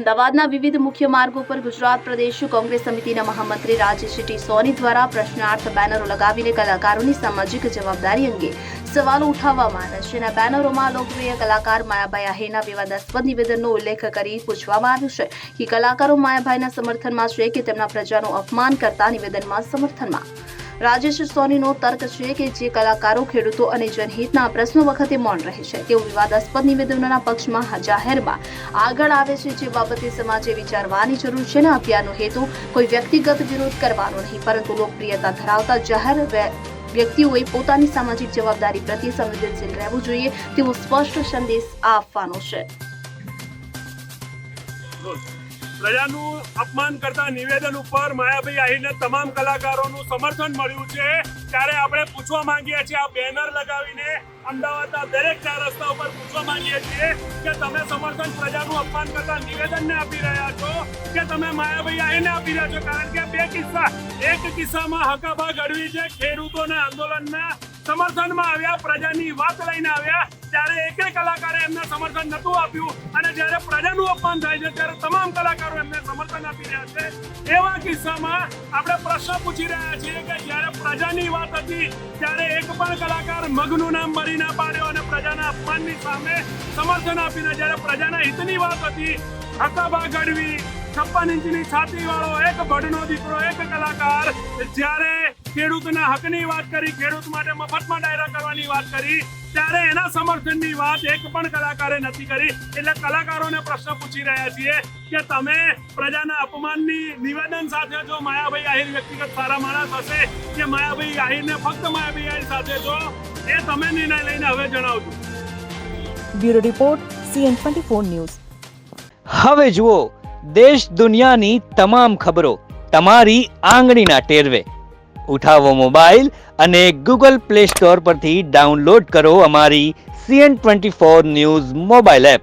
અમદાવાદના વિવિધ મુખ્ય માર્ગો પર ગુજરાત પ્રદેશ કોંગ્રેસ સમિતિના મહામંત્રી રાજેશ ટી સોની દ્વારા પ્રશ્નાર્થ બેનરો લગાવીને કલાકારોની સામાજિક જવાબદારી અંગે સવાલો ઉઠાવવામાં આવ્યા છે. આ બેનરોમાં લોકપ્રિય કલાકાર માયાભાઈ આહિરના વિવાદાસ્પદ નિવેદનનો ઉલ્લેખ કરી પૂછવામાં આવ્યું છે કે કલાકારો માયાભાઈના સમર્થનમાં છે કે તેમના પ્રજાનું અપમાન કરતા નિવેદનમાં સમર્થનમાં. રાજેશ સોનીનો તર્ક છે કે જે કલાકારો ખેડૂતો અને જનહિતના પ્રશ્નો વખતે મૌન રહે છે તેઓ વિવાદાસ્પદ નિવેદનોના પક્ષમાં જાહેરમાં આગળ આવે છે, જે બાબતે સમાજે વિચારવાની જરૂર છે. અભિયાનનો હેતુ કોઈ વ્યક્તિગત વિરોધ કરવાનો નહીં, પરંતુ લોકપ્રિયતા ધરાવતા જાહેર વ્યક્તિઓએ પોતાની સામાજિક જવાબદારી પ્રત્યે સંવેદનશીલ રહેવું જોઈએ તેવો સ્પષ્ટ સંદેશ આપવાનો છે. પ્રજાનું અપમાન કરતા નિવેદન ઉપર માયાભાઈ આહિરને તમામ કલાકારોનું સમર્થન મળ્યું છે. ત્યારે આપણે પૂછવા માંગીએ છીએ, આ બેનર લગાવીને અમદાવાદના દરેક ચાર રસ્તા ઉપર પૂછવા માંગીએ છીએ કે તમે સમર્થન પ્રજાનું અપમાન કરતા નિવેદનને આપી રહ્યા છો કે તમે માયાભાઈ આહિરને આપી રહ્યા છો? કારણ કે બે કિસ્સા, એક કિસ્સામાં હકાભા ગઢવી જે ખેડૂતોના આંદોલનના સમર્થનમાં આવ્યા, પ્રજાની વાત લઈને આવ્યા, ત્યારે એકે કલાકારે એમને સમર્થન નહોતું આપ્યું, અને જ્યારે પ્રજાનું અપમાન થાય છે ત્યારે તમામ કલાકારો એમને સમર્થન આપી રહ્યા છે. એવા કિસ્સામાં આપણે પ્રશ્ન પૂછી રહ્યા છીએ કે જ્યારે પ્રજાની વાત હતી ત્યારે એક પણ કલાકાર મગનું નામ ભરી ના પાડ્યો અને પ્રજાના અપમાનની સામે સમર્થન આપીને, જ્યારે પ્રજાના હિતની વાત હતી હકાભા ગઢવી 56 ઇંચની છાતી વાળો એક ભડનો દીકરો, એક કલાકાર જ્યારે ખેડૂતના હકની વાત કરી, ખેડૂત માટે મફતમાં ડાયરા કરવાની વાત કરી, ત્યારે એના સમર્થનની વાત એક પણ કલાકારે નથી કરી. એટલે કલાકારોને પ્રશ્ન પૂછી રહ્યા છીએ કે તમે પ્રજાના અપમાનની નિવેદન સાથે જો માયાભાઈ આહિર વ્યક્તિગત સારા માણસ હશે કે માયાભાઈ આહિરને ફક્ત માયાભાઈ આહિર સાથે જો, એ તમે નિર્ણય લઈને હવે જણાવજો. Bureau report CN24 news. હવે જુઓ દેશ દુનિયાની તમામ ખબરો તમારી આંગળીના ટેરવે. ઉઠાવો મોબાઈલ અને Google Play Store પરથી ડાઉનલોડ કરો અમારી CN24 ન્યૂઝ મોબાઈલ એપ.